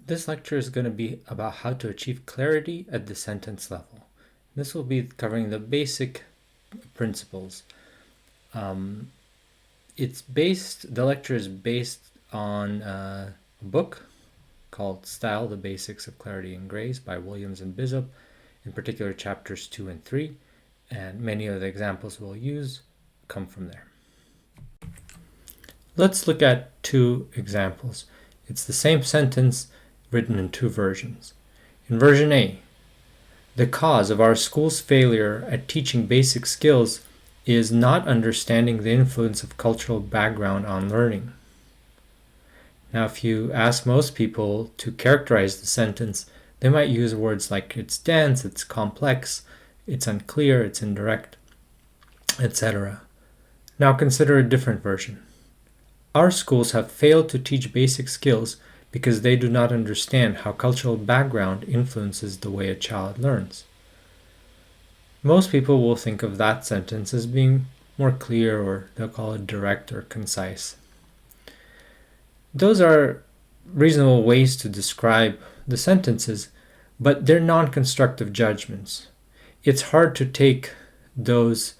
This lecture is going to be about how to achieve clarity at the sentence level. This will be covering the basic principles. The lecture is based on a book called Style, The Basics of Clarity and Grace by Williams and Bishop, in particular chapters 2 and 3, and many of the examples we'll use come from there. Let's look at two examples. It's the same sentence written in two versions. In version A, the cause of our school's failure at teaching basic skills is not understanding the influence of cultural background on learning. Now, if you ask most people to characterize the sentence, they might use words like it's dense, it's complex, it's unclear, it's indirect, etc. Now consider a different version. Our schools have failed to teach basic skills because they do not understand how cultural background influences the way a child learns. Most people will think of that sentence as being more clear, or they'll call it direct or concise. Those are reasonable ways to describe the sentences, but they're non-constructive judgments. It's hard to take those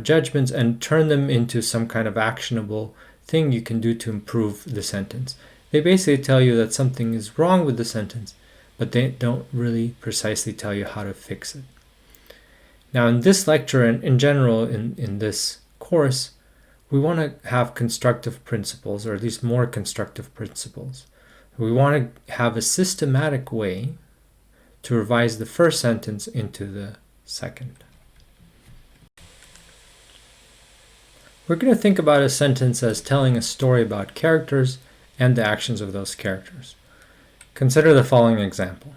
judgments and turn them into some kind of actionable thing you can do to improve the sentence. They basically tell you that something is wrong with the sentence, but they don't really precisely tell you how to fix it. Now, in this lecture and in general in this course, we want to have constructive principles, or at least more constructive principles. We want to have a systematic way to revise the first sentence into the second. We're going to think about a sentence as telling a story about characters and the actions of those characters. Consider the following example.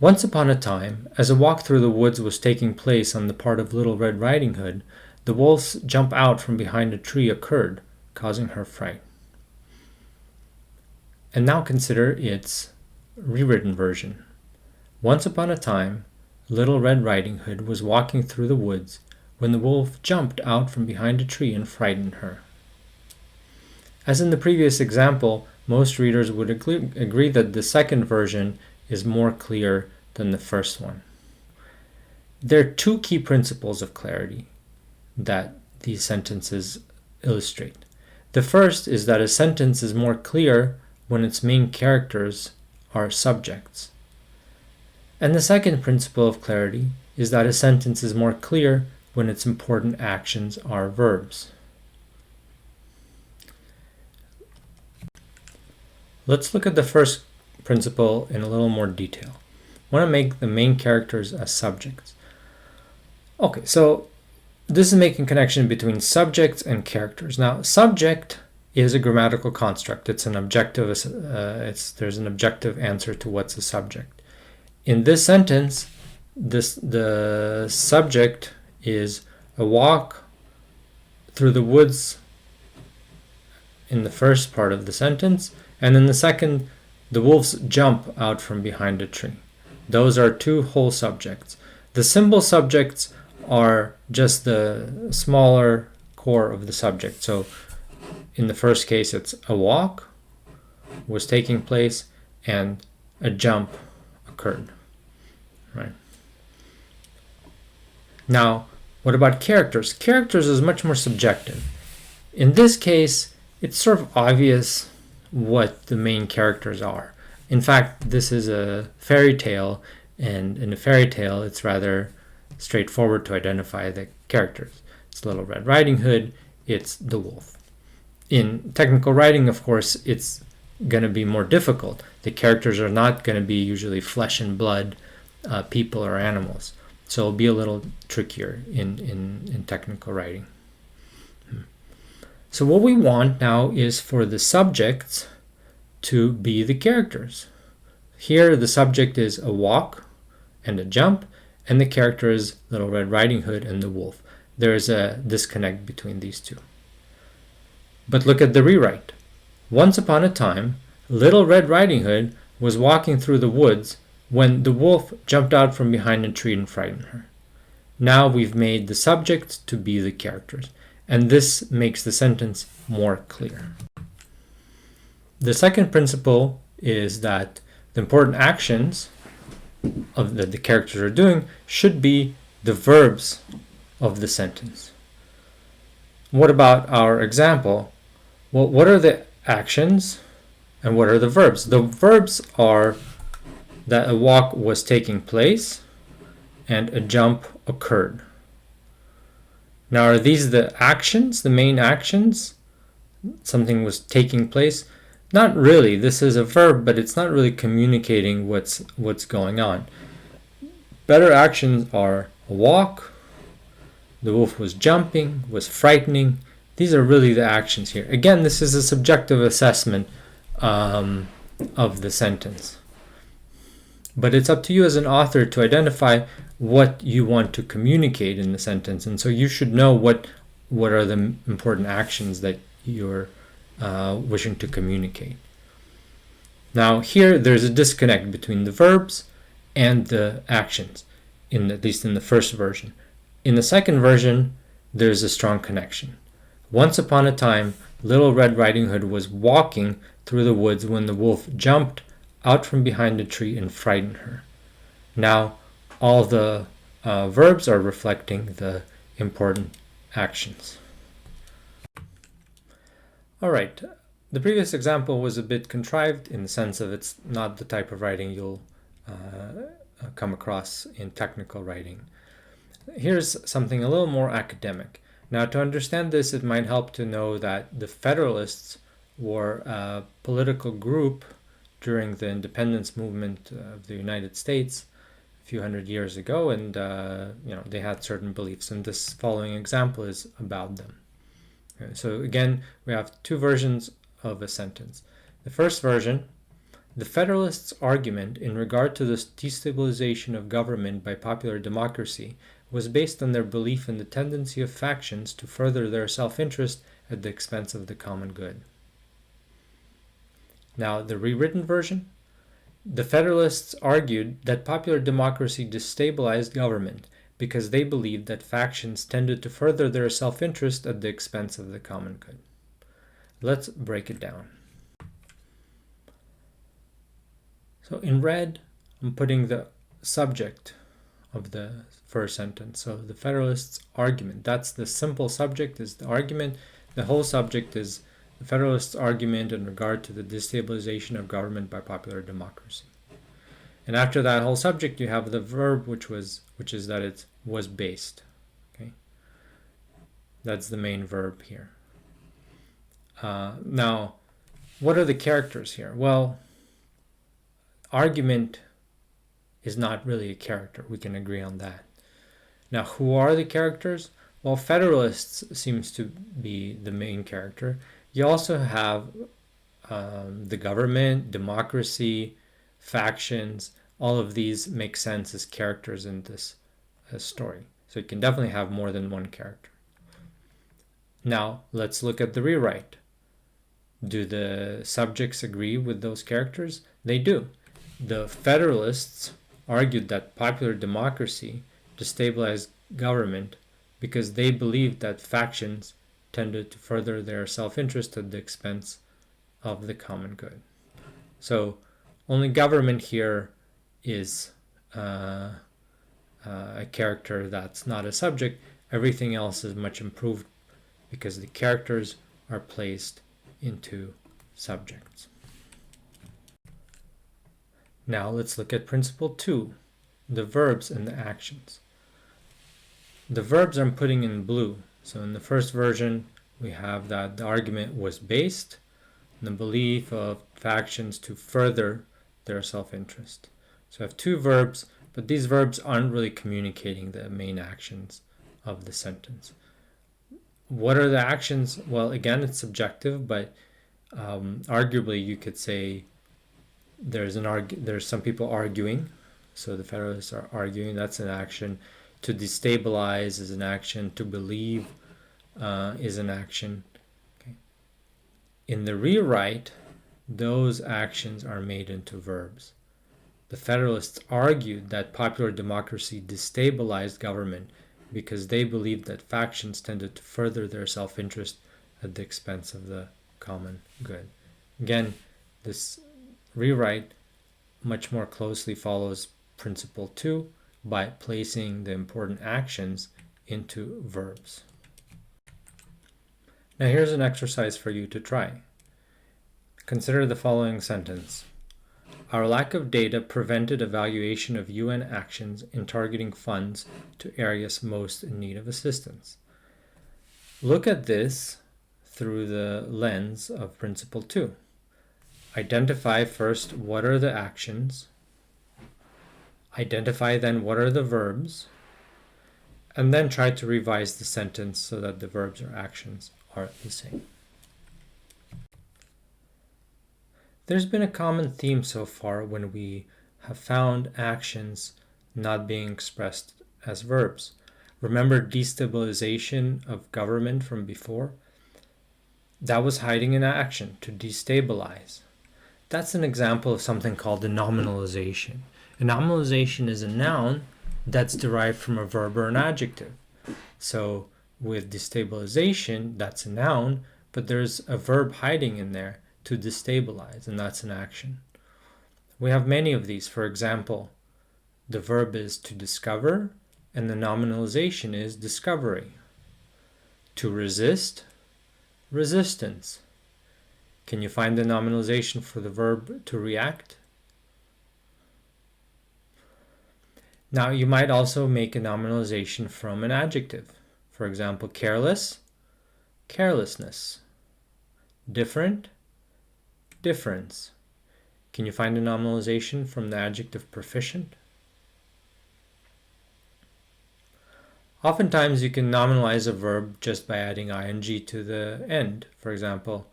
Once upon a time, as a walk through the woods was taking place on the part of Little Red Riding Hood, the wolf's jump out from behind a tree occurred, causing her fright. And now consider its rewritten version. Once upon a time, Little Red Riding Hood was walking through the woods when the wolf jumped out from behind a tree and frightened her. As in the previous example, most readers would agree that the second version is more clear than the first one. There are two key principles of clarity that these sentences illustrate. The first is that a sentence is more clear when its main characters are subjects. And the second principle of clarity is that a sentence is more clear when its important actions are verbs. Let's look at the first principle in a little more detail. I want to make the main characters as subjects. Okay, so this is making connection between subjects and characters. Now, subject is a grammatical construct. It's an objective. There's an objective answer to what's a subject. In this sentence, the subject is a walk through the woods in the first part of the sentence, and in the second, the wolf's jump out from behind a tree. Those are two whole subjects. The symbol subjects are just the smaller core of the subject. So in the first case, it's a walk was taking place and a jump occurred. Right. Now, what about characters? Characters is much more subjective. In this case, it's sort of obvious what the main characters are. In fact, this is a fairy tale, and in a fairy tale, it's rather straightforward to identify the characters. It's Little Red Riding Hood, it's the wolf. In technical writing, of course, it's going to be more difficult. The characters are not going to be usually flesh and blood people or animals. So it'll be a little trickier in technical writing. So what we want now is for the subjects to be the characters. Here the subject is a walk and a jump, and the character is Little Red Riding Hood and the wolf. There is a disconnect between these two. But look at the rewrite. Once upon a time, Little Red Riding Hood was walking through the woods when the wolf jumped out from behind a tree and frightened her. Now we've made the subject to be the characters, and this makes the sentence more clear. The second principle is that the important actions of that the characters are doing should be the verbs of the sentence. What about our example? Well, what are the actions and what are the verbs? The verbs are that a walk was taking place and a jump occurred. Now, are these the actions, the main actions? Something was taking place? Not really. This is a verb, but it's not really communicating what's going on. Better actions are a walk, the wolf was jumping, was frightening. These are really the actions here. Again, this is a subjective assessment of the sentence. But it's up to you as an author to identify what you want to communicate in the sentence. And so you should know what are the important actions that you're wishing to communicate. Now here there's a disconnect between the verbs and the actions, at least in the first version. In the second version, there's a strong connection. Once upon a time, Little Red Riding Hood was walking through the woods when the wolf jumped out from behind a tree and frightened her. Now, all the verbs are reflecting the important actions. All right, the previous example was a bit contrived in the sense of it's not the type of writing you'll come across in technical writing. Here's something a little more academic. Now, to understand this, it might help to know that the Federalists were a political group during the independence movement of the United States a few hundred years ago, and they had certain beliefs, and this following example is about them. Okay, so again, we have two versions of a sentence. The first version: the Federalists' argument in regard to the destabilization of government by popular democracy was based on their belief in the tendency of factions to further their self-interest at the expense of the common good. Now, the rewritten version: the Federalists argued that popular democracy destabilized government because they believed that factions tended to further their self-interest at the expense of the common good. Let's break it down. So in red, I'm putting the subject of the first sentence. So the Federalists' argument, that's the simple subject, is the argument. The whole subject is the Federalists' argument in regard to the destabilization of government by popular democracy. And after that whole subject, you have the verb, which is that it was based. Okay, that's the main verb here. Now, what are the characters here? Well, argument is not really a character. We can agree on that. Now, who are the characters? Well, Federalists seems to be the main character. You also have the government, democracy, factions. All of these make sense as characters in this story. So you can definitely have more than one character. Now, let's look at the rewrite. Do the subjects agree with those characters? They do. The Federalists argued that popular democracy destabilized government because they believed that factions tended to further their self-interest at the expense of the common good. So only government here is a character that's not a subject. Everything else is much improved because the characters are placed into subjects. Now let's look at principle 2, the verbs and the actions. The verbs I'm putting in blue. So in the first version, we have that the argument was based on the belief of factions to further their self-interest. So I have two verbs, but these verbs aren't really communicating the main actions of the sentence. What are the actions? Well, again, it's subjective, but arguably you could say there's some people arguing. So the Federalists are arguing. That's an action. To destabilize is an action. To believe is an action. Okay. In the rewrite, those actions are made into verbs. The Federalists argued that popular democracy destabilized government because they believed that factions tended to further their self-interest at the expense of the common good. Again, this rewrite much more closely follows principle 2 by placing the important actions into verbs. Now here's an exercise for you to try. Consider the following sentence. Our lack of data prevented evaluation of UN actions in targeting funds to areas most in need of assistance. Look at this through the lens of principle 2. Identify first what are the actions, identify then what are the verbs, and then try to revise the sentence so that the verbs or actions are the same. There's been a common theme so far when we have found actions not being expressed as verbs. Remember destabilization of government from before? That was hiding an action, to destabilize. That's an example of something called a nominalization. A nominalization is a noun that's derived from a verb or an adjective. So with destabilization, that's a noun, but there's a verb hiding in there, to destabilize, and that's an action. We have many of these. For example, the verb is to discover, and the nominalization is discovery. To resist, resistance. Can you find the nominalization for the verb to react? Now you might also make a nominalization from an adjective. For example, careless, carelessness. Different, difference. Can you find a nominalization from the adjective proficient? Oftentimes you can nominalize a verb just by adding ing to the end. For example,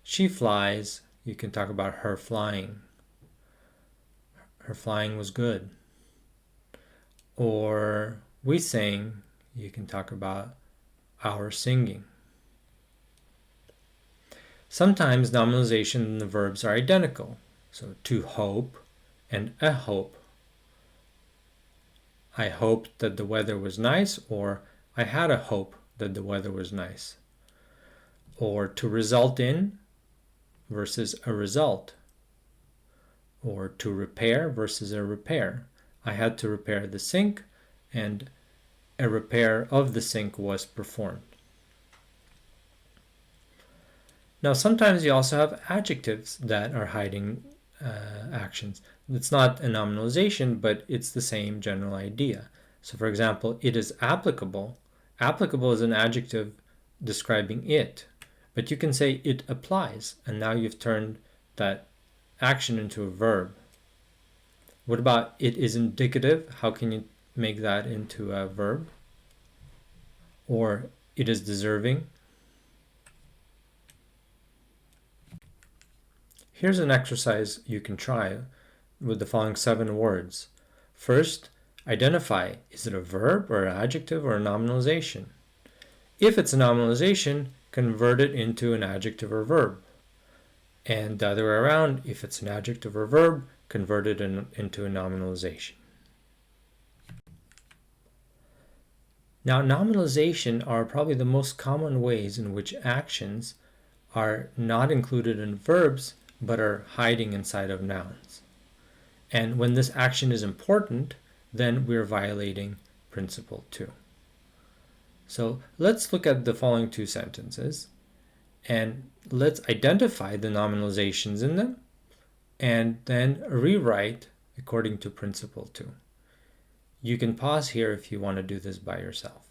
she flies, you can talk about her flying. Her flying was good. Or we sing, you can talk about our singing. Sometimes nominalization and the verbs are identical. So to hope and a hope. I hoped that the weather was nice, or I had a hope that the weather was nice. Or to result in versus a result. Or to repair versus a repair. I had to repair the sink, and a repair of the sink was performed. Now sometimes you also have adjectives that are hiding actions. It's not a nominalization, but it's the same general idea. So for example, it is applicable. Applicable is an adjective describing it, but you can say it applies, and now you've turned that action into a verb. What about it is indicative? How can you make that into a verb? Or it is deserving. Here's an exercise you can try with the following 7 words. First, identify, is it a verb or an adjective or a nominalization? If it's a nominalization, convert it into an adjective or verb. And the other way around, if it's an adjective or verb, convert it into a nominalization. Now, nominalization are probably the most common ways in which actions are not included in verbs, but are hiding inside of nouns. And when this action is important, then we're violating principle 2. So let's look at the following 2 sentences, and let's identify the nominalizations in them, and then rewrite according to principle 2. You can pause here if you want to do this by yourself.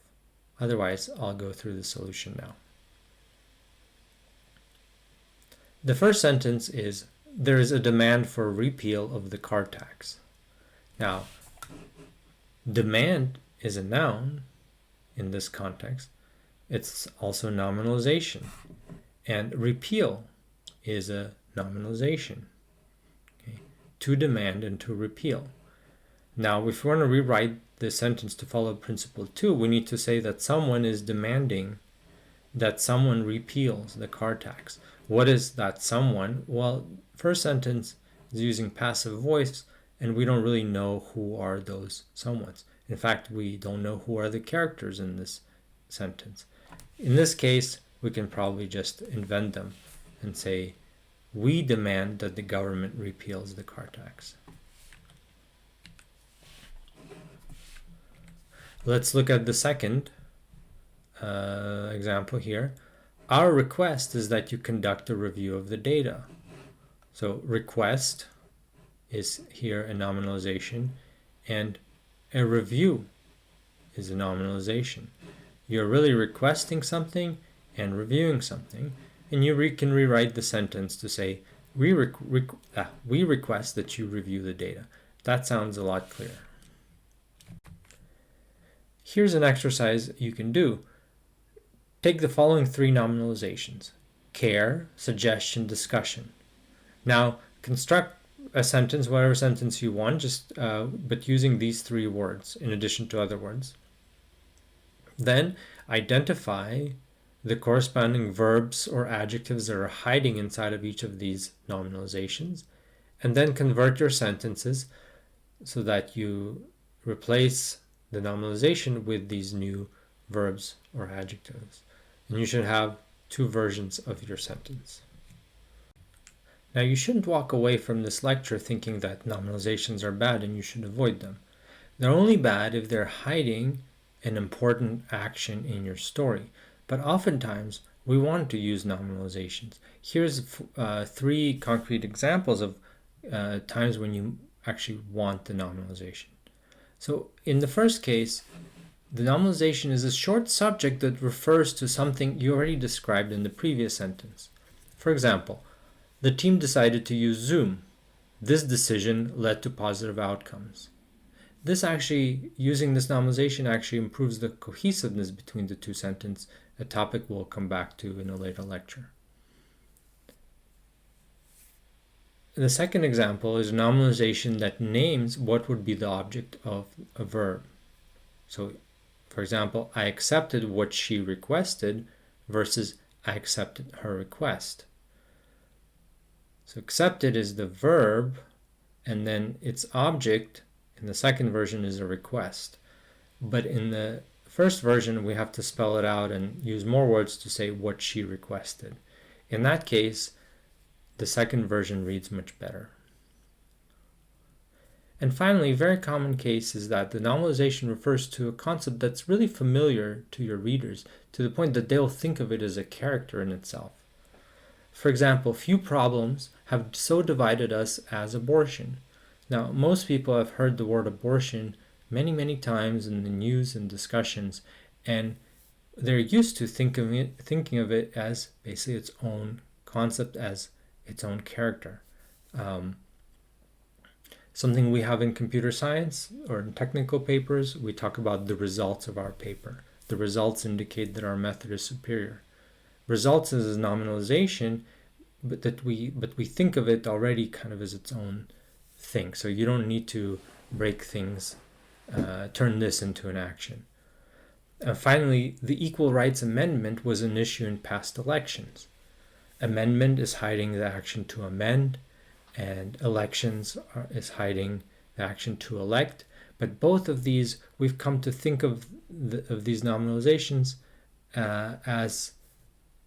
Otherwise, I'll go through the solution now. The first sentence is, there is a demand for repeal of the car tax. Now, demand is a noun in this context. It's also nominalization. And repeal is a nominalization. Okay? To demand and to repeal. Now, if we want to rewrite the sentence to follow principle 2, we need to say that someone is demanding that someone repeals the car tax. What is that someone? Well, first sentence is using passive voice, and we don't really know who are those someones. In fact, we don't know who are the characters in this sentence. In this case, we can probably just invent them and say We demand that the government repeals the car tax. Let's look at the second example here. Our request is that you conduct a review of the data. So request is here a nominalization, and a review is a nominalization. You're really requesting something and reviewing something, and you can rewrite the sentence to say, we request that you review the data. That sounds a lot clearer. Here's an exercise you can do. Take the following three nominalizations: care, suggestion, discussion. Now construct a sentence, whatever sentence you want, but using these three words in addition to other words. Then identify the corresponding verbs or adjectives that are hiding inside of each of these nominalizations, and then convert your sentences so that you replace the nominalization with these new verbs or adjectives. And you should have two versions of your sentence. Now, you shouldn't walk away from this lecture thinking that nominalizations are bad and you should avoid them. They're only bad if they're hiding an important action in your story. But oftentimes, we want to use nominalizations. Here's three concrete examples of times when you actually want the nominalization. So in the first case, the nominalization is a short subject that refers to something you already described in the previous sentence. For example, the team decided to use Zoom. This decision led to positive outcomes. Using this nominalization actually improves the cohesiveness between the two sentences, a topic we'll come back to in a later lecture. The second example is a nominalization that names what would be the object of a verb. So, for example, I accepted what she requested versus I accepted her request. So accepted is the verb, and then its object in the second version is a request. But in the first version, we have to spell it out and use more words to say what she requested. In that case, the second version reads much better. And finally, a very common case is that the nominalization refers to a concept that's really familiar to your readers, to the point that they'll think of it as a character in itself. For example, few problems have so divided us as abortion. Now, most people have heard the word abortion many, many times in the news and discussions, and they're used to thinking of it as basically its own concept, as its own character. Something we have in computer science or in technical papers, we talk about the results of our paper. The results indicate that our method is superior. Results is a nominalization, but we think of it already kind of as its own thing. So you don't need to break things, turn this into an action. Finally, the Equal Rights Amendment was an issue in past elections. Amendment is hiding the action to amend, and elections is hiding the action to elect. But both of these, we've come to think of these nominalizations as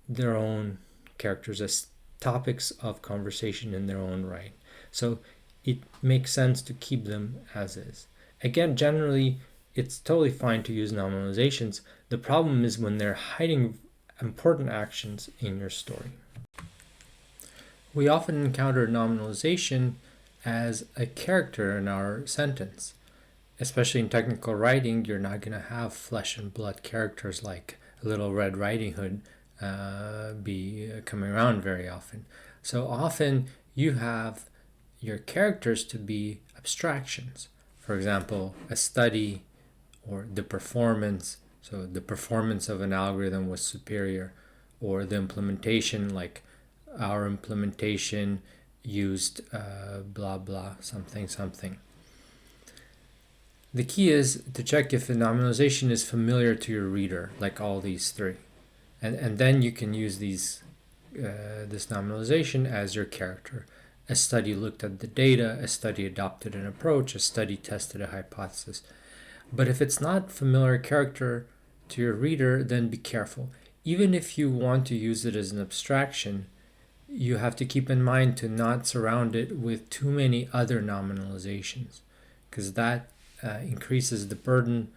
their own characters, as topics of conversation in their own right. So it makes sense to keep them as is. Again, generally, it's totally fine to use nominalizations. The problem is when they're hiding important actions in your story. We often encounter nominalization as a character in our sentence. Especially in technical writing, you're not going to have flesh and blood characters like Little Red Riding Hood be coming around very often. So often you have your characters to be abstractions. For example, a study or the performance. So the performance of an algorithm was superior, or the implementation, like our implementation used blah blah something. The key is to check if the nominalization is familiar to your reader, like all these three. And then you can use this nominalization as your character. A study looked at the data, a study adopted an approach, a study tested a hypothesis. But if it's not familiar character to your reader, then be careful. Even if you want to use it as an abstraction, you have to keep in mind to not surround it with too many other nominalizations, because that increases the burden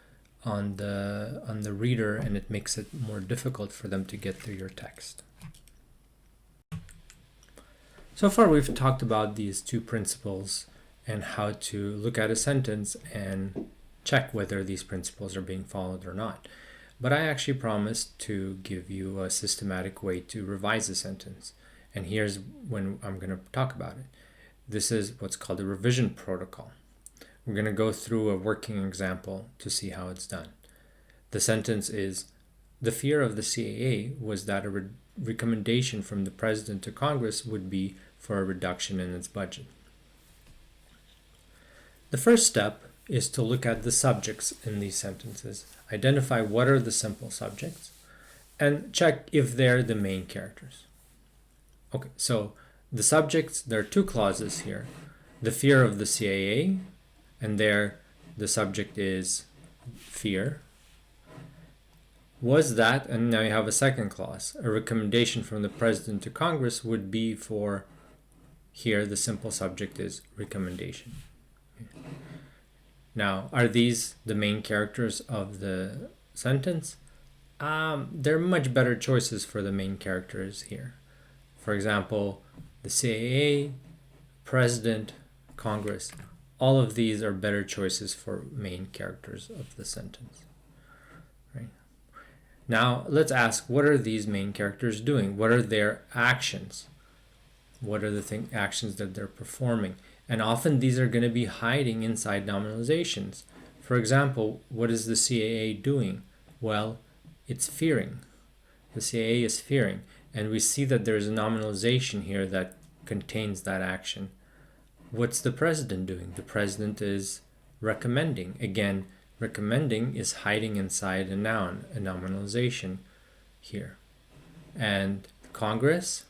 on the reader, and it makes it more difficult for them to get through your text. So far we've talked about these two principles and how to look at a sentence and check whether these principles are being followed or not. But I actually promised to give you a systematic way to revise a sentence. And here's when I'm going to talk about it. This is what's called a revision protocol. We're going to go through a working example to see how it's done. The sentence is, the fear of the CAA was that a recommendation from the President to Congress would be for a reduction in its budget. The first step is to look at the subjects in these sentences, identify what are the simple subjects, and check if they're the main characters. Okay, so the subjects, there are two clauses here. The fear of the CAA, and there the subject is fear. Was that, and now you have a second clause, a recommendation from the President to Congress would be for, here the simple subject is recommendation. Now, are these the main characters of the sentence? They're much better choices for the main characters here. For example, the CAA, President, Congress, all of these are better choices for main characters of the sentence. Right? Now, let's ask, what are these main characters doing? What are their actions? What are the actions that they're performing? And often these are going to be hiding inside nominalizations. For example, what is the CAA doing? Well, it's fearing. The CAA is fearing. And we see that there's a nominalization here that contains that action. What's the President doing? The President is recommending. Again, recommending is hiding inside a noun, a nominalization here. And Congress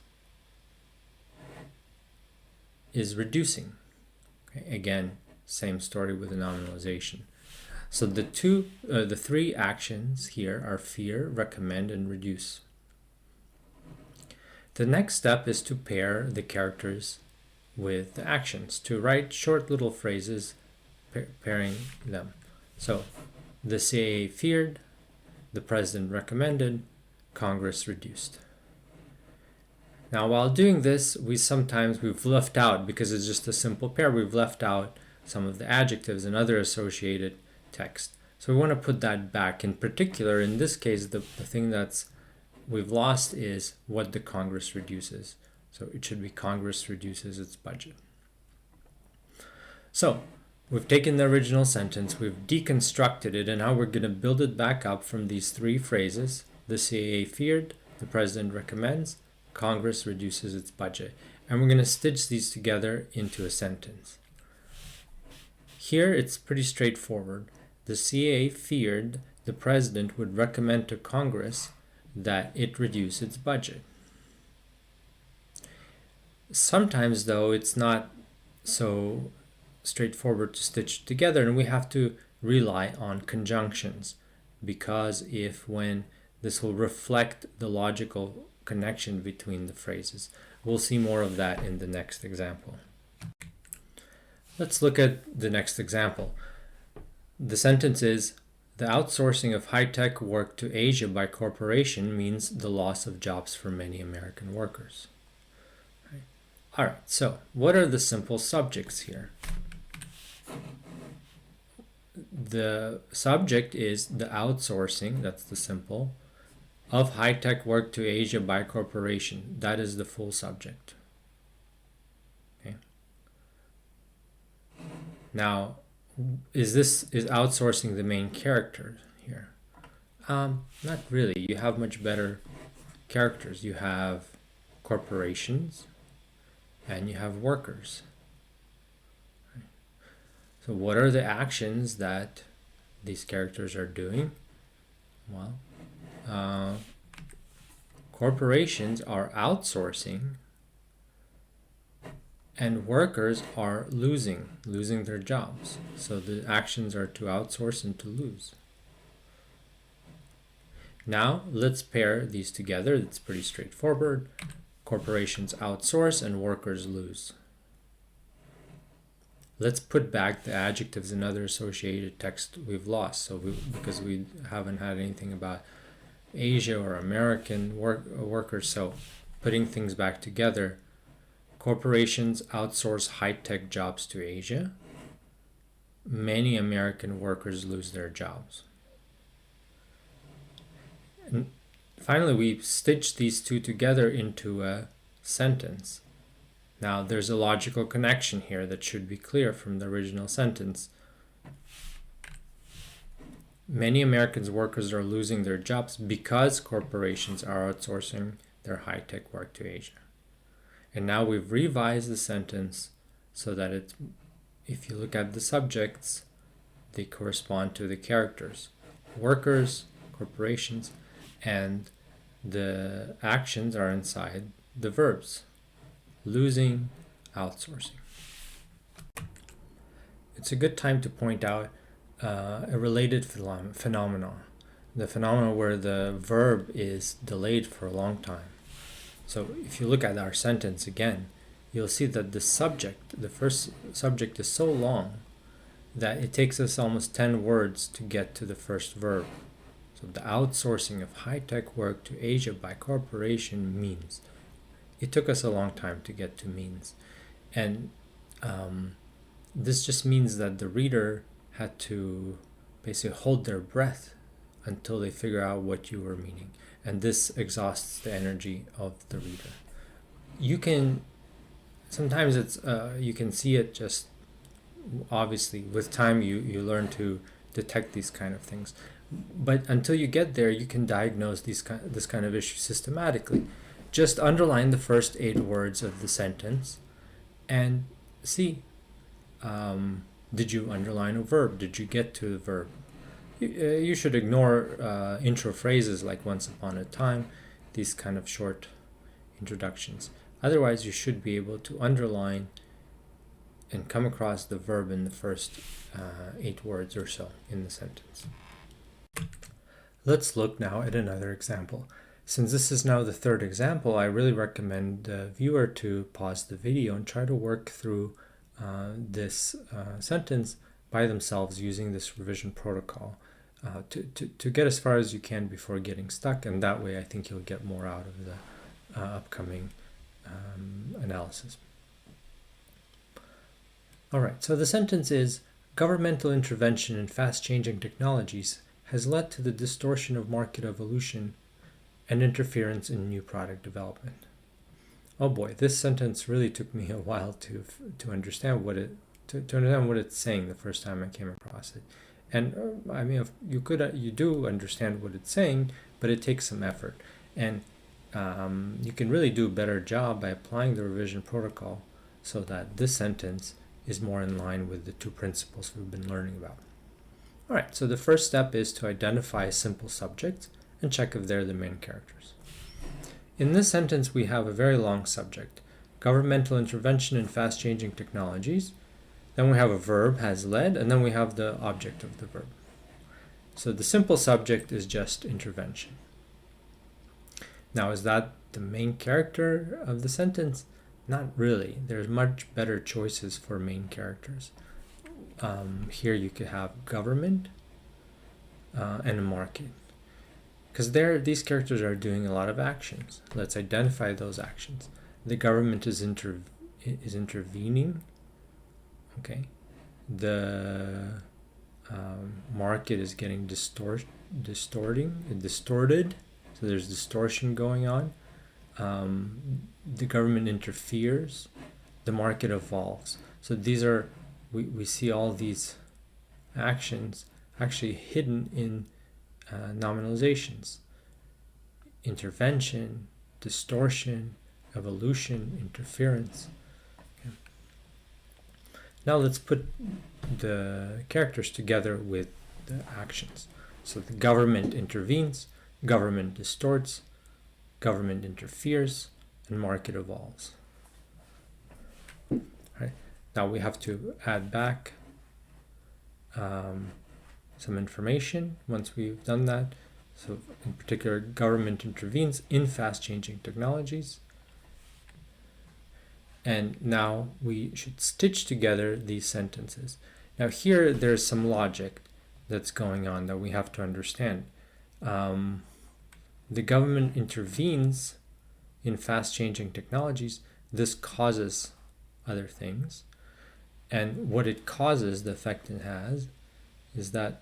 is reducing. Okay, again, same story with the nominalization. So the three actions here are fear, recommend, and reduce. The next step is to pair the characters with the actions, to write short little phrases pairing them. So the CAA feared, the President recommended, Congress reduced. Now, while doing this, we've left out, because it's just a simple pair, we've left out some of the adjectives and other associated text. So we want to put that back. In particular, in this case, the thing that's we've lost is what the Congress reduces. So it should be Congress reduces its budget. So we've taken the original sentence, we've deconstructed it, and now we're going to build it back up from these three phrases. The CAA feared, the President recommends, Congress reduces its budget. And we're going to stitch these together into a sentence. Here it's pretty straightforward. The CAA feared the President would recommend to Congress that it reduce its budget. Sometimes, though, it's not so straightforward to stitch together, and we have to rely on conjunctions, because when this will reflect the logical connection between the phrases. We'll see more of that in the next example. Let's look at the next example. The sentence is, the outsourcing of high-tech work to Asia by corporation means the loss of jobs for many American workers. All right, so what are the simple subjects here? The subject is the outsourcing, that's the simple, of high-tech work to Asia by corporation. That is the full subject. Okay. Now, is outsourcing the main character here? Not really. You have much better characters. You have corporations and you have workers. So what are the actions that these characters are doing? Well, corporations are outsourcing and workers are losing their jobs. So the actions are to outsource and to lose. Now let's pair these together. It's pretty straightforward. corporations outsource and workers lose. Let's put back the adjectives and other associated text we've lost. Because we haven't had anything about Asia or American workers. So putting things back together, corporations outsource high-tech jobs to Asia. Many American workers lose their jobs. And finally, we stitch these two together into a sentence. Now, there's a logical connection here that should be clear from the original sentence. Many American workers are losing their jobs because corporations are outsourcing their high-tech work to Asia. And now we've revised the sentence so that if you look at the subjects, they correspond to the characters. Workers, corporations, and the actions are inside the verbs. Losing, outsourcing. It's a good time to point out a related phenomenon. The phenomenon where the verb is delayed for a long time. So if you look at our sentence again, you'll see that the first subject is so long that it takes us almost 10 words to get to the first verb. So the outsourcing of high-tech work to Asia by corporation means. It took us a long time to get to means. And this just means that the reader had to basically hold their breath until they figure out what you were meaning. And this exhausts the energy of the reader. Sometimes you can see it just, obviously, with time you learn to detect these kind of things. But until you get there, you can diagnose this kind of issue systematically. Just underline the first 8 words of the sentence and see, did you underline a verb? Did you get to the verb? You should ignore intro phrases like once upon a time, these kind of short introductions. Otherwise, you should be able to underline and come across the verb in the first 8 words or so in the sentence. Let's look now at another example. Since this is now the third example, I really recommend the viewer to pause the video and try to work through this sentence by themselves using this revision protocol to get as far as you can before getting stuck, and that way I think you'll get more out of the upcoming analysis. All right, so the sentence is, governmental intervention in fast-changing technologies has led to the distortion of market evolution and interference in new product development. Oh boy, this sentence really took me a while to understand what it's saying the first time I came across it. And I mean, you do understand what it's saying, but it takes some effort. And you can really do a better job by applying the revision protocol so that this sentence is more in line with the 2 principles we've been learning about. All right, so the first step is to identify a simple subject and check if they're the main characters. In this sentence, we have a very long subject, governmental intervention in fast-changing technologies. Then we have a verb, has led, and then we have the object of the verb. So the simple subject is just intervention. Now, is that the main character of the sentence? Not really. There's much better choices for main characters. Here you could have government and a market. Because these characters are doing a lot of actions. Let's identify those actions. The government is intervening. Okay. The market is getting distorted. So there's distortion going on. The government interferes. The market evolves. So these are, we see all these actions actually hidden in nominalizations: intervention, distortion, evolution, interference. Okay. Now let's put the characters together with the actions. So the government intervenes, government distorts, government interferes, and market evolves. All right. Now we have to add back some information once we've done that. So in particular, government intervenes in fast-changing technologies. And now we should stitch together these sentences. Now here there's some logic that's going on that we have to understand. The government intervenes in fast-changing technologies. This causes other things. And what it causes, the effect it has, is that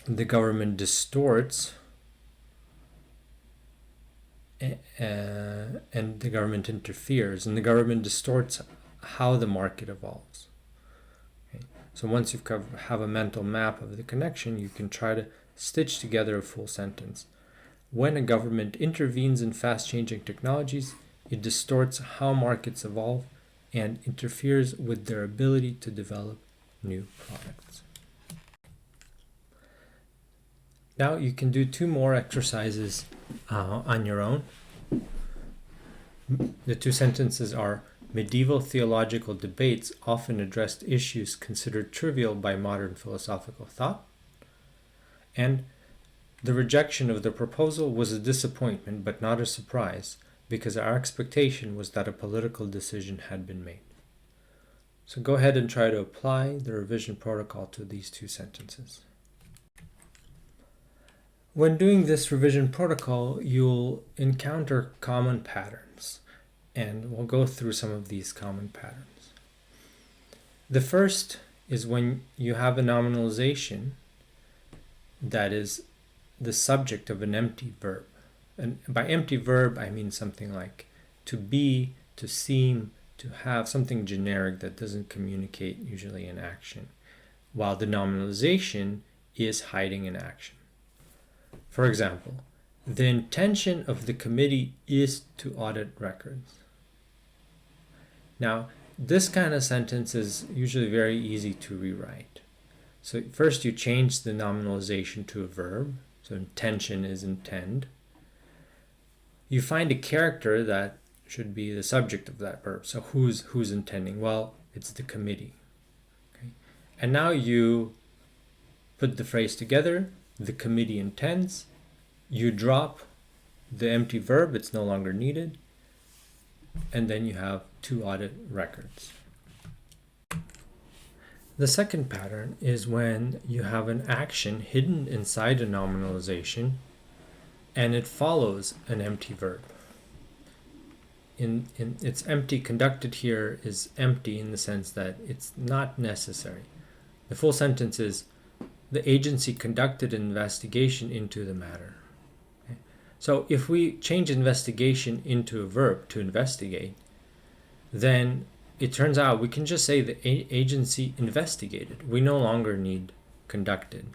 the government distorts and the government interferes, and the government distorts how the market evolves. Okay? So once you have a mental map of the connection, you can try to stitch together a full sentence. When a government intervenes in fast-changing technologies, it distorts how markets evolve and interferes with their ability to develop new products. Now you can do 2 more exercises on your own. The 2 sentences are: medieval theological debates often addressed issues considered trivial by modern philosophical thought, and the rejection of the proposal was a disappointment but not a surprise, because our expectation was that a political decision had been made. So go ahead and try to apply the revision protocol to these 2 sentences. When doing this revision protocol, you'll encounter common patterns, and we'll go through some of these common patterns. The first is when you have a nominalization that is the subject of an empty verb. And by empty verb, I mean something like to be, to seem, to have, something generic that doesn't communicate usually an action, while the nominalization is hiding an action. For example, the intention of the committee is to audit records. Now, this kind of sentence is usually very easy to rewrite. So first you change the nominalization to a verb. So intention is intend. You find a character that should be the subject of that verb. So who's intending? Well, it's the committee. Okay. And now you put the phrase together. The committee intends. You drop the empty verb. It's no longer needed. And then you have to audit records. The second pattern is when you have an action hidden inside a nominalization and it follows an empty verb. It's empty conducted here is empty in the sense that it's not necessary. The full sentence is, the agency conducted an investigation into the matter. Okay? So if we change investigation into a verb, to investigate, then it turns out we can just say the agency investigated. We no longer need conducted,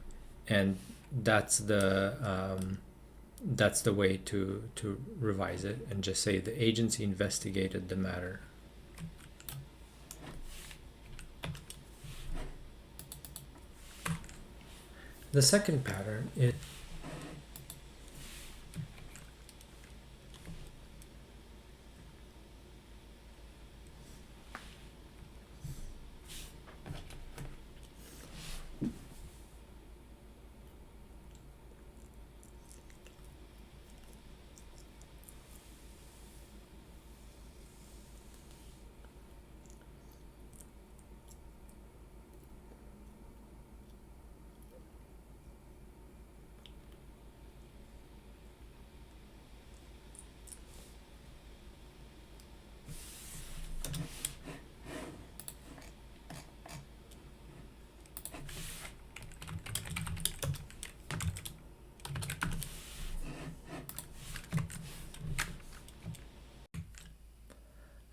and that's the way to revise it, and just say the agency investigated the matter. The second pattern is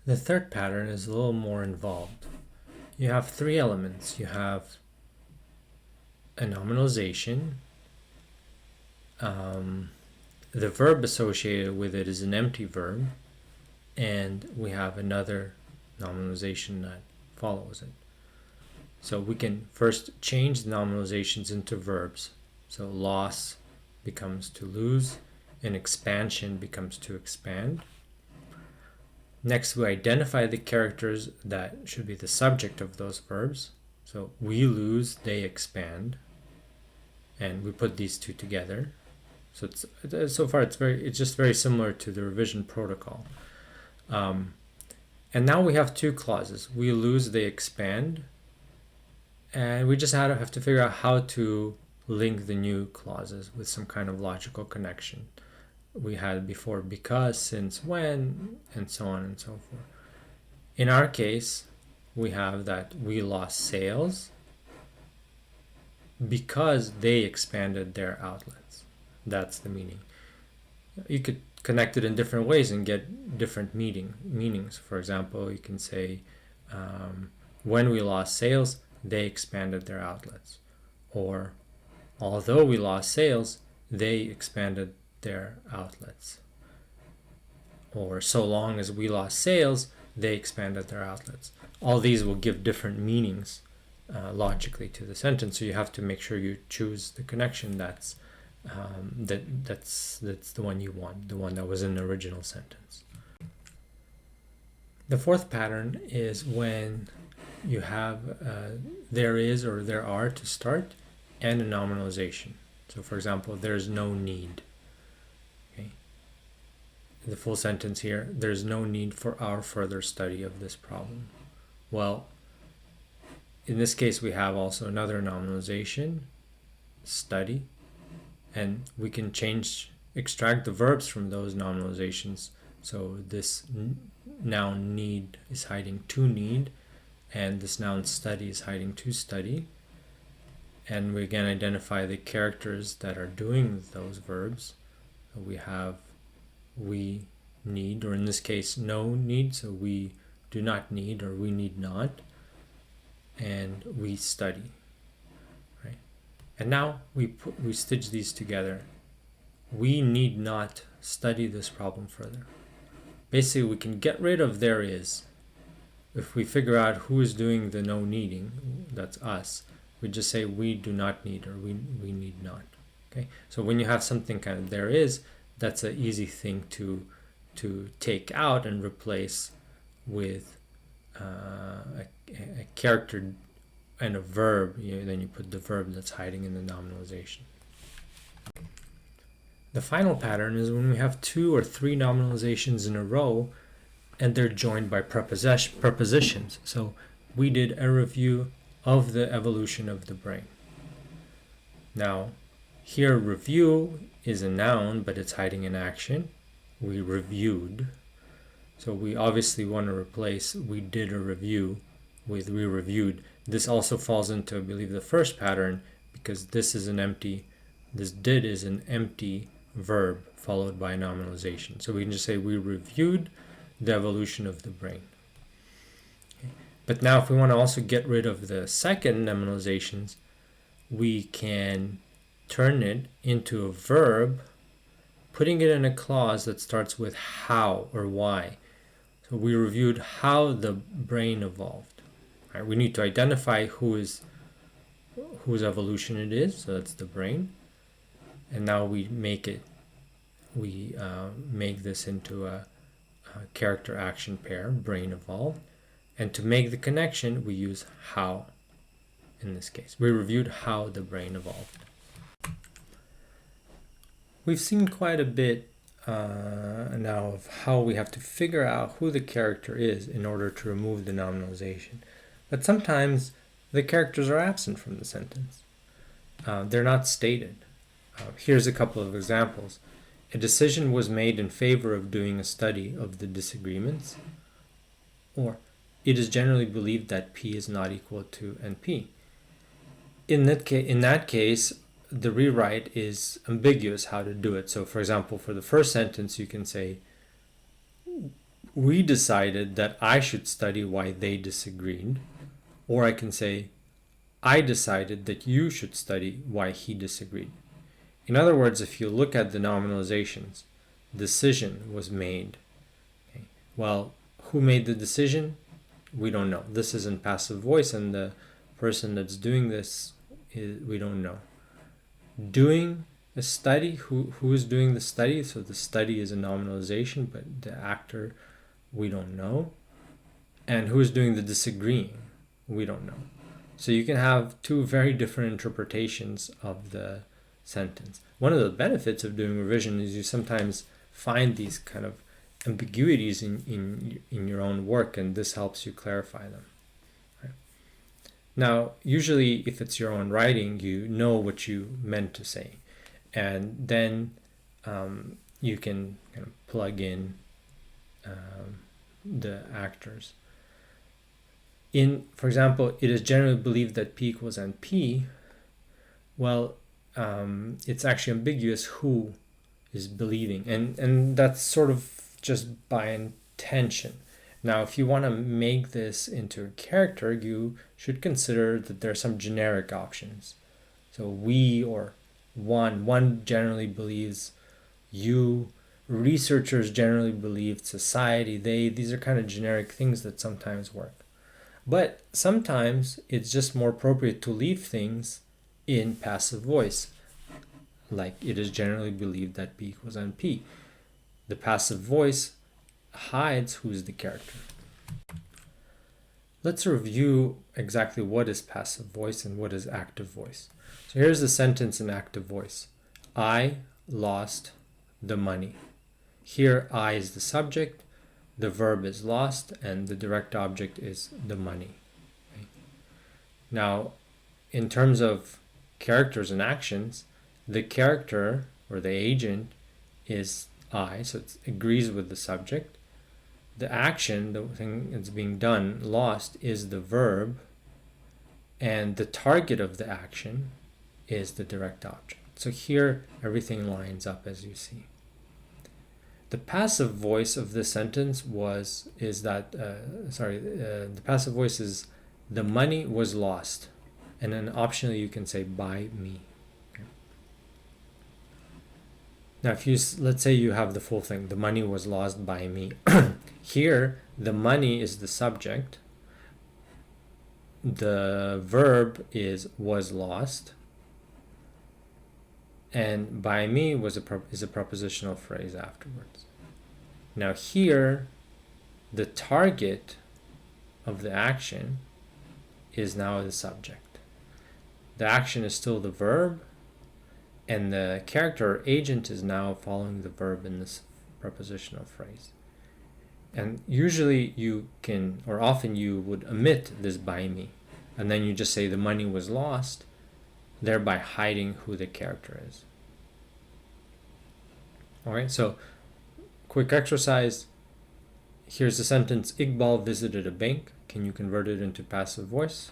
the third pattern is a little more involved. You have 3 elements. You have a nominalization. The verb associated with it is an empty verb, and we have another nominalization that follows it. So we can first change the nominalizations into verbs. So loss becomes to lose, and expansion becomes to expand. Next, we identify the characters that should be the subject of those verbs. So we lose, they expand, and we put these 2 together. So so far it's just very similar to the revision protocol. And now we have two clauses. We lose, they expand. And we just have to figure out how to link the new clauses with some kind of logical connection. We had before because, since, when, and so on and so forth. In our case, we have that we lost sales because they expanded their outlets. That's the meaning. You could connect it in different ways and get different meanings. For example, you can say, when we lost sales, they expanded their outlets. Or, although we lost sales, they expanded their outlets. Or, so long as we lost sales, they expanded their outlets. All these will give different meanings logically to the sentence, so you have to make sure you choose the connection that's the one you want, the one that was in the original sentence. The fourth pattern is when you have there is or there are to start and a nominalization. So for example, there's no need. Okay. The full sentence here, there's no need for our further study of this problem. Well, in this case we have also another nominalization, study, and we can extract the verbs from those nominalizations. So this noun need is hiding to need, and this noun study is hiding to study. And we can identify the characters that are doing those verbs. So we have we need, or in this case no need, so we do not need or we need not, and we study. Right? And now we stitch these together. We need not study this problem further. Basically, we can get rid of there is. If we figure out who is doing the no needing, that's us, we just say we do not need or we need not. Okay. So when you have something kind of there is, that's an easy thing to take out and replace with a character and a verb. Then you put the verb that's hiding in the nominalization. The final pattern is when we have 2 or 3 nominalizations in a row and they're joined by prepositions. So we did a review of the evolution of the brain. Now, here review is a noun, but it's hiding an action. We reviewed. So we obviously want to replace we did a review with we reviewed. This also falls into, I believe, the first pattern, because this did is an empty verb followed by a nominalization. So we can just say we reviewed the evolution of the brain. Okay. But now if we want to also get rid of the second nominalizations, we can turn it into a verb, putting it in a clause that starts with how or why. So we reviewed how the brain evolved. Right? We need to identify whose evolution it is, so that's the brain. And now we make this into a character action pair, brain evolved. And to make the connection, we use how in this case. We reviewed how the brain evolved. We've seen quite a bit now of how we have to figure out who the character is in order to remove the nominalization. But sometimes the characters are absent from the sentence. They're not stated. Here's a couple of examples. A decision was made in favor of doing a study of the disagreements. Or, it is generally believed that P is not equal to NP. In that case, the rewrite is ambiguous how to do it. So, for example, for the first sentence, you can say, we decided that I should study why they disagreed. Or I can say, I decided that you should study why he disagreed. In other words, if you look at the nominalizations, decision was made. Okay. Well, who made the decision? We don't know. This is in passive voice, and the person that's doing this, we don't know. Doing a study, who is doing the study? So the study is a nominalization, but the actor, we don't know. And who is doing the disagreeing? We don't know. So you can have 2 very different interpretations of the sentence. One of the benefits of doing revision is you sometimes find these kind of ambiguities in your own work, and this helps you clarify them. Right? Now, usually if it's your own writing, you know what you meant to say, and then you can kind of plug in the actors. For example, it is generally believed that P equals NP. Well, it's actually ambiguous who is believing, and that's sort of just by intention. Now, if you want to make this into a character, you should consider that there are some generic options. So we or one generally believes you, researchers generally believe society, they. These are kind of generic things that sometimes work. But sometimes it's just more appropriate to leave things in passive voice, like it is generally believed that P equals NP. The passive voice hides who's the character. Let's review exactly what is passive voice and what is active voice. So here's the sentence in active voice. I lost the money. Here I is the subject, the verb is lost, and the direct object is the money. Okay. Now, in terms of characters and actions, the character or the agent is I, so it agrees with the subject. The action, the thing that's being done, lost, is the verb, and the target of the action is the direct object. So here everything lines up as you see. The passive voice of this sentence the passive voice is the money was lost, and then optionally you can say by me. Okay. Now, let's say you have the full thing, the money was lost by me. Here, the money is the subject, the verb was lost, and by me is a prepositional phrase afterwards. Now here, the target of the action is now the subject. The action is still the verb, and the character or agent is now following the verb in this prepositional phrase. And usually you can, or often you would omit this by me, and then you just say the money was lost, thereby hiding who the character is. Alright, so quick exercise. Here's the sentence, Iqbal visited a bank. Can you convert it into passive voice?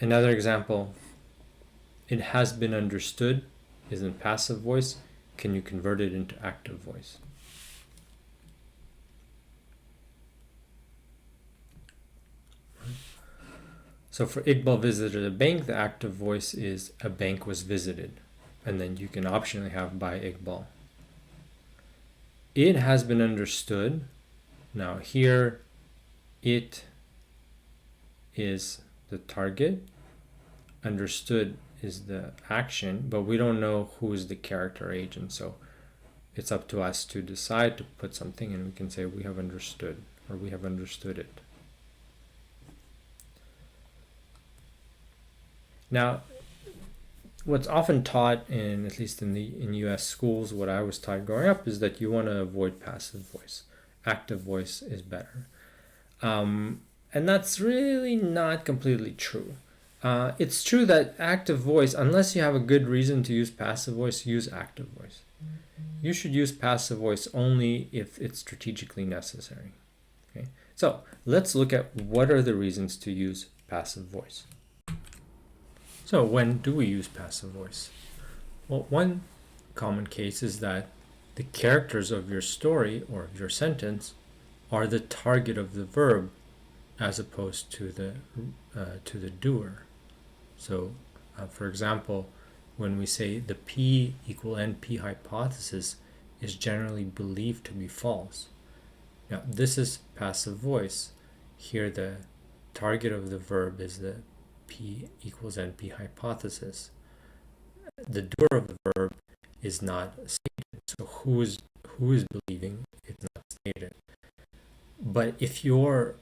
Another example, it has been understood is in passive voice. Can you convert it into active voice? So for Iqbal visited a bank, the active voice is a bank was visited. And then you can optionally have by Iqbal. It has been understood. Now here, it is the target. Understood is the action, but we don't know who is the character agent. So it's up to us to decide to put something, and we can say we have understood, or we have understood it. Now, what's often taught at least in U.S. schools, what I was taught growing up, is that you want to avoid passive voice. Active voice is better. And that's really not completely true. It's true that active voice, unless you have a good reason to use passive voice, use active voice. You should use passive voice only if it's strategically necessary. Okay? So let's look at what are the reasons to use passive voice. So when do we use passive voice? Well, one common case is that the characters of your story or of your sentence are the target of the verb as opposed to the doer. So, for example, when we say the P equal NP hypothesis is generally believed to be false. Now, this is passive voice. Here, the target of the verb is the P equals NP hypothesis. The doer of the verb is not stated. So who is believing is not stated. But if your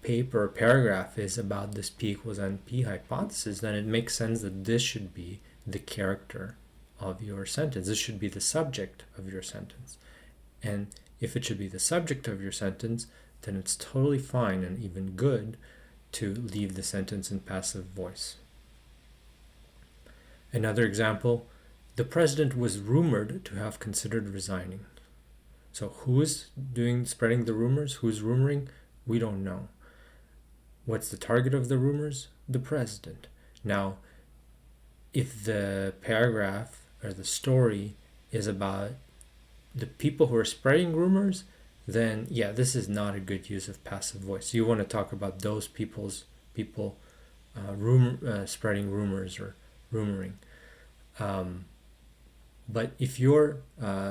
paper or paragraph is about this P equals NP hypothesis, then it makes sense that this should be the character of your sentence. This should be the subject of your sentence. And if it should be the subject of your sentence, then it's totally fine and even good to leave the sentence in passive voice. Another example, the president was rumored to have considered resigning. So who is spreading the rumors? Who's rumoring? We don't know. What's the target of the rumors? The president. Now, if the paragraph or the story is about the people who are spreading rumors, then yeah, this is not a good use of passive voice. You want to talk about those people spreading rumors or rumoring. But if your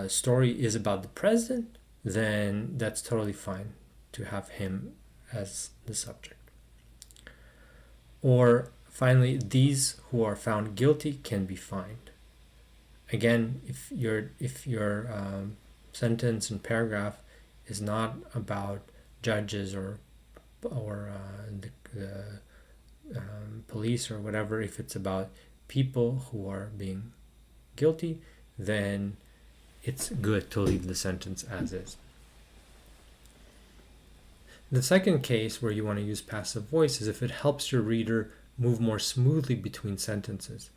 story is about the president, then that's totally fine to have him as the subject. Or finally, these who are found guilty can be fined. Again, if your sentence and paragraph is not about judges or the police or whatever, if it's about people who are being guilty, then it's good to leave the sentence as is. The second case where you want to use passive voice is if it helps your reader move more smoothly between sentences.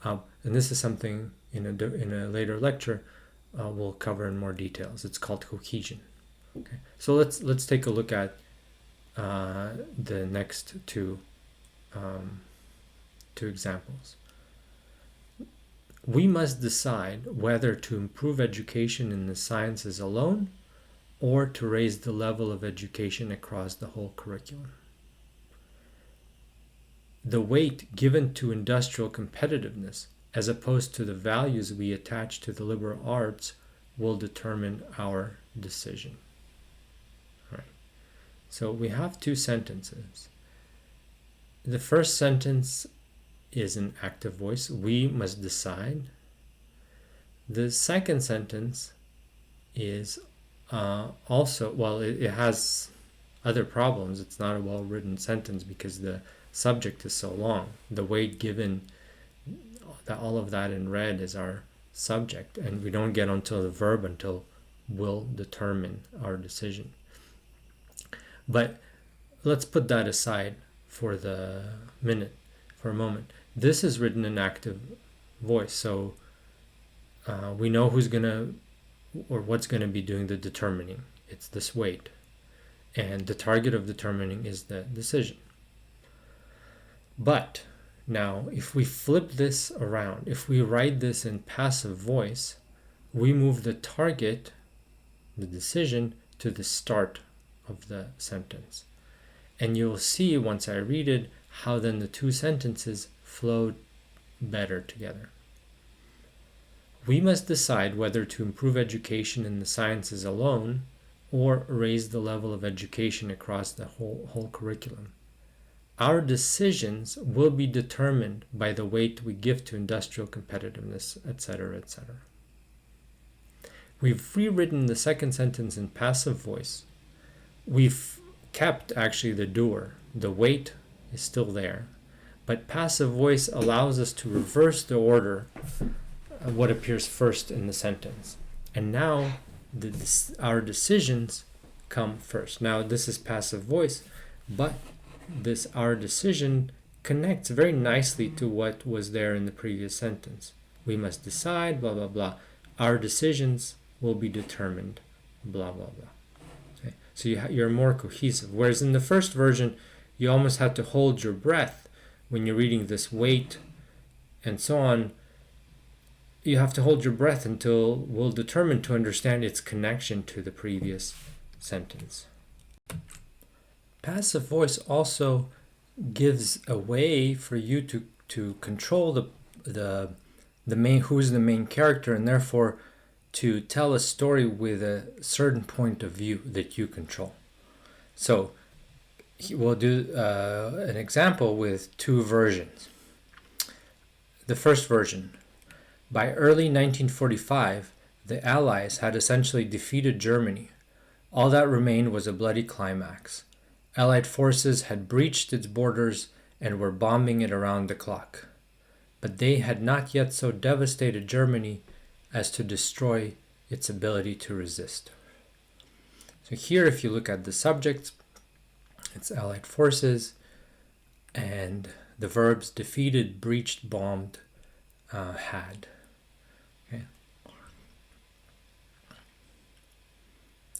And this is something in a later lecture we'll cover in more details. It's called cohesion. Okay, so let's take a look at the next two examples. We must decide whether to improve education in the sciences alone or to raise the level of education across the whole curriculum. The weight given to industrial competitiveness as opposed to the values we attach to the liberal arts will determine our decision. All right. So we have two sentences. The first sentence is an active voice. We must decide. The second sentence is it has other problems. It's not a well-written sentence because the subject is so long. The weight given, all of that in red is our subject, and we don't get onto the verb until will determine our decision. But let's put that aside for a moment. This is written in active voice, so we know who's gonna or what's going to be doing the determining. It's this weight. And the target of determining is the decision. But now, if we flip this around, if we write this in passive voice, we move the target, the decision, to the start of the sentence. And you'll see once I read it how then the two sentences flow better together. We must decide whether to improve education in the sciences alone or raise the level of education across the whole curriculum. Our decisions will be determined by the weight we give to industrial competitiveness, etc., etc. We've rewritten the second sentence in passive voice. We've kept actually the doer. The weight is still there. But passive voice allows us to reverse the order of what appears first in the sentence. And now our decisions come first. Now this is passive voice, but our decision connects very nicely to what was there in the previous sentence. We must decide, blah, blah, blah. Our decisions will be determined, blah, blah, blah. Okay? So you're more cohesive. Whereas in the first version, you almost have to hold your breath when you're reading this weight and so on. You have to hold your breath until we'll determine to understand its connection to the previous sentence. Passive voice also gives a way for you to control the who's the main character, and therefore to tell a story with a certain point of view that you control. So we'll do an example with two versions. The first version. By early 1945, the Allies had essentially defeated Germany. All that remained was a bloody climax. Allied forces had breached its borders and were bombing it around the clock. but they had not yet so devastated Germany as to destroy its ability to resist. So here, if you look at the subject, it's Allied forces, and the verbs defeated, breached, bombed, had. Okay.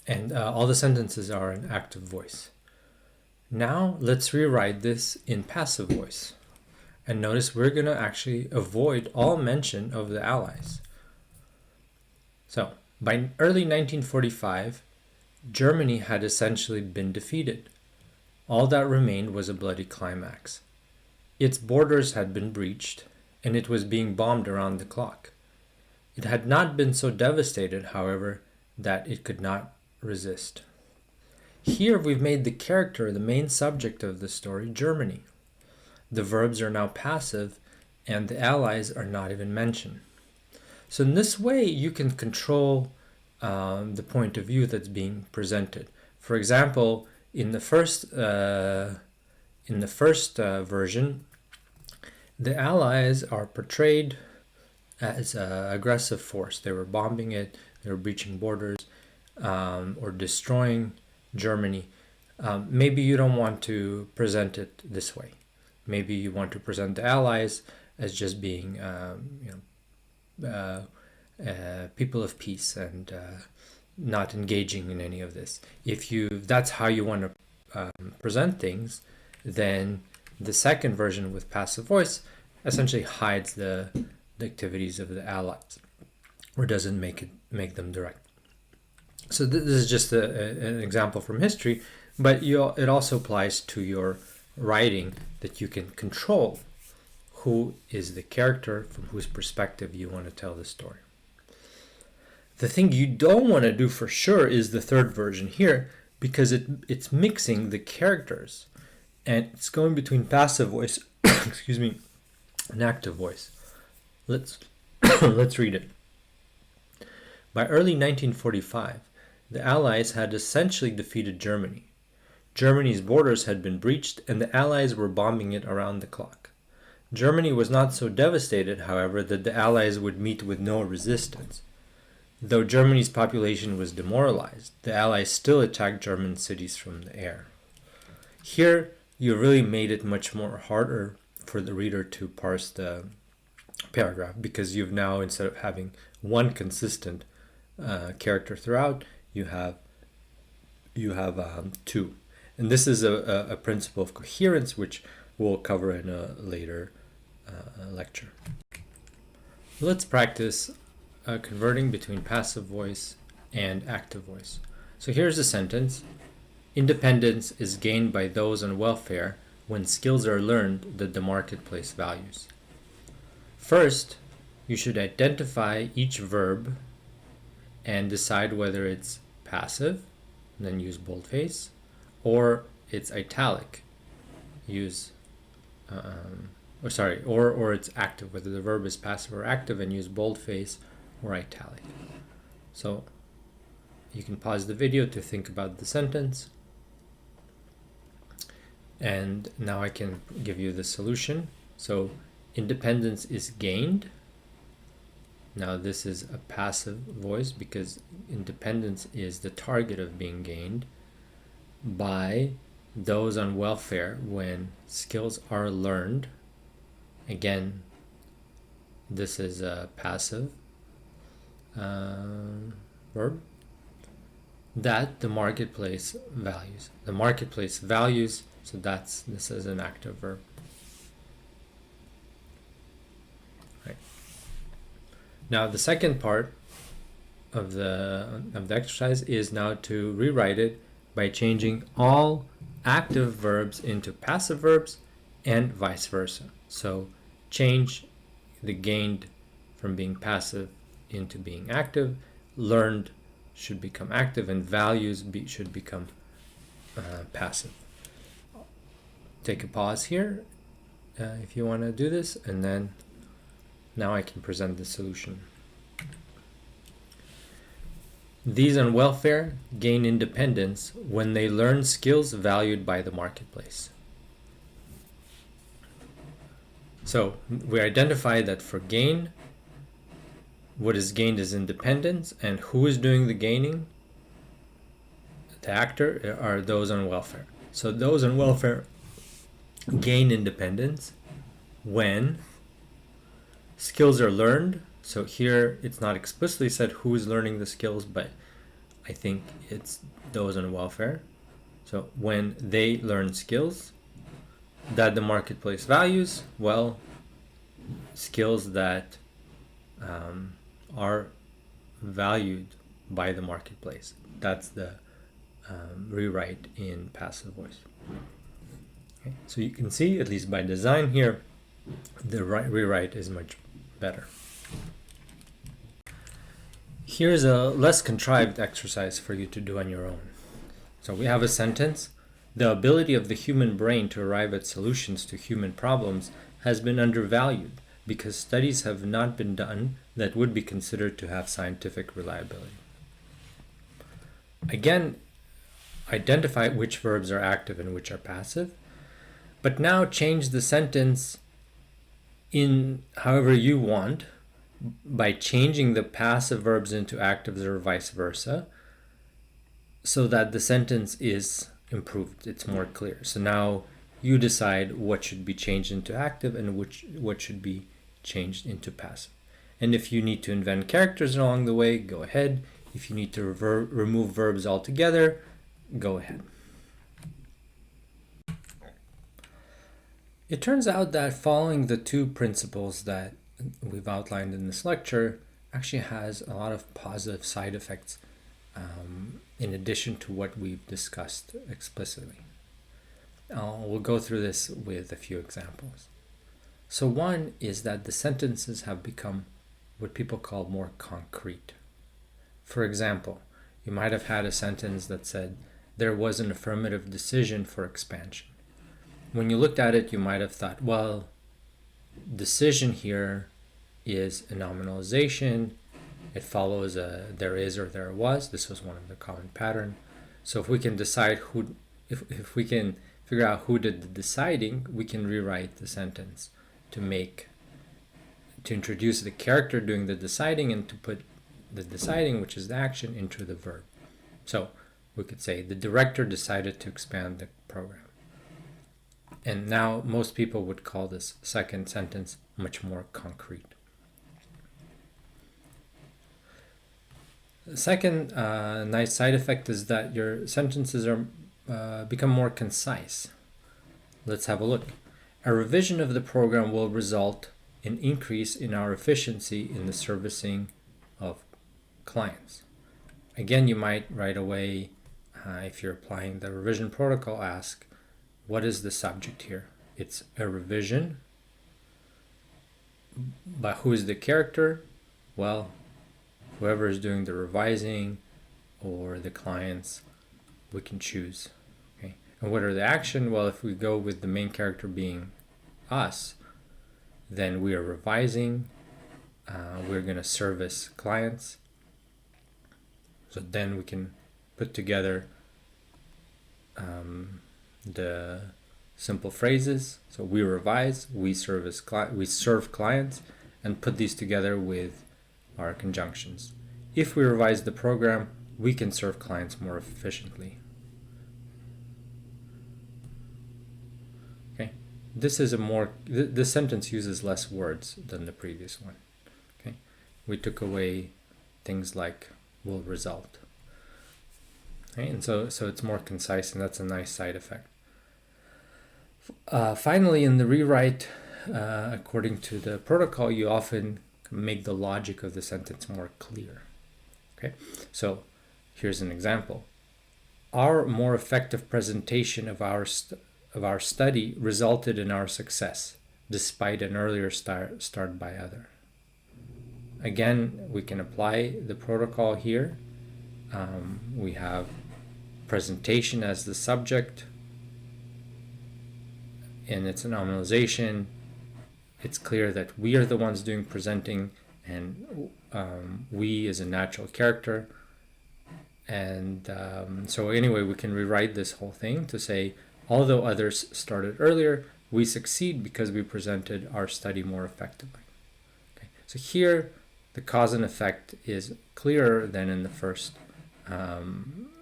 And all the sentences are in active voice. Now let's rewrite this in passive voice. And notice we're going to actually avoid all mention of the Allies. So, by early 1945, Germany had essentially been defeated. All that remained was a bloody climax. Its borders had been breached, and it was being bombed around the clock. It had not been so devastated, however, that it could not resist. Here we've made the character the main subject of the story, Germany. The verbs are now passive, and the Allies are not even mentioned. So in this way, you can control the point of view that's being presented. For example, in the first version, the Allies are portrayed as an aggressive force. They were bombing it, they were breaching borders, or destroying Germany. Maybe you don't want to present it this way. Maybe you want to present the Allies as just being people of peace and not engaging in any of this. If that's how you want to present things, then the second version with passive voice essentially hides the activities of the Allies, or doesn't make them direct. So this is just an example from history, but it also applies to your writing, that you can control who is the character, from whose perspective you want to tell the story. The thing you don't want to do for sure is the third version here, because it's mixing the characters, and it's going between passive voice excuse me, and active voice. Let's read it. By early 1945, the Allies had essentially defeated Germany. Germany's borders had been breached, and the Allies were bombing it around the clock. Germany was not so devastated, however, that the Allies would meet with no resistance. Though Germany's population was demoralized, the Allies still attacked German cities from the air. Here, you really made it much more harder for the reader to parse the paragraph, because you've now, instead of having one consistent character throughout, you have two. And this is a principle of coherence, which we'll cover in a later lecture. Let's practice converting between passive voice and active voice. So here's a sentence. Independence is gained by those on welfare when skills are learned that the marketplace values. First, you should identify each verb and decide whether it's passive, and then use boldface, or it's italic, use or it's active, whether the verb is passive or active, and use boldface or italic. So you can pause the video to think about the sentence, and now I can give you the solution. So independence is gained. Now this is a passive voice, because independence is the target of being gained by those on welfare when skills are learned. Again, this is a passive verb that the marketplace values. The marketplace values, so this is an active verb. Right. Now the second part of the exercise is now to rewrite it by changing all active verbs into passive verbs and vice versa. So change the gained from being passive into being active, learned should become active, and values should become passive. Take a pause here if you want to do this, and then now I can present the solution. These on welfare gain independence when they learn skills valued by the marketplace. So we identify that for gain, what is gained is independence, and who is doing the gaining? The actor are those on welfare. So those on welfare gain independence when skills are learned. So here it's not explicitly said who is learning the skills, but I think it's those on welfare. So when they learn skills that the marketplace values, well, skills that are valued by the marketplace. That's the rewrite in passive voice. Okay. So you can see, at least by design here, the rewrite is much better. Here's a less contrived exercise for you to do on your own. So we have a sentence. The ability of the human brain to arrive at solutions to human problems has been undervalued because studies have not been done that would be considered to have scientific reliability. Again, identify which verbs are active and which are passive, but now change the sentence in however you want by changing the passive verbs into actives or vice versa, so that the sentence is improved, it's more clear. So now you decide what should be changed into active and what should be changed into passive. And if you need to invent characters along the way, go ahead. If you need to remove verbs altogether, go ahead. It turns out that following the two principles that we've outlined in this lecture actually has a lot of positive side effects in addition to what we've discussed explicitly. We'll go through this with a few examples. So one is that the sentences have become what people call more concrete. For example, you might have had a sentence that said, there was an affirmative decision for expansion. When you looked at it, you might have thought, well, decision here is a nominalization. It follows a there is or there was. This was one of the common pattern. So if we can decide who, if we can figure out who did the deciding, we can rewrite the sentence to introduce the character doing the deciding and to put the deciding, which is the action, into the verb. So we could say the director decided to expand the program. And now most people would call this second sentence much more concrete. The second nice side effect is that your sentences are become more concise. Let's have a look. A revision of the program will result in increase in our efficiency in the servicing of clients. Again, you might right away, if you're applying the revision protocol, ask, what is the subject here? It's a revision. But who is the character? Well, whoever is doing the revising or the clients, we can choose. Okay. And what are the action? Well, if we go with the main character being us, then we are revising. We're going to service clients. So then we can put together the simple phrases. So we revise, we serve clients, and put these together with our conjunctions. If we revise the program, we can serve clients more efficiently. Okay, this is this sentence uses less words than the previous one. Okay, we took away things like will result. Okay, and so it's more concise, and that's a nice side effect. Finally, in the rewrite, according to the protocol, you often make the logic of the sentence more clear. Okay, so here's an example. Our more effective presentation of our study resulted in our success, despite an earlier start by other. Again, we can apply the protocol here. We have presentation as the subject, and it's a nominalization. It's clear that we are the ones doing presenting, and we is a natural character. And so anyway, we can rewrite this whole thing to say, although others started earlier, We succeed because we presented our study more effectively. Okay. So here, the cause and effect is clearer than in the first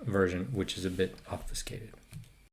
version, which is a bit obfuscated.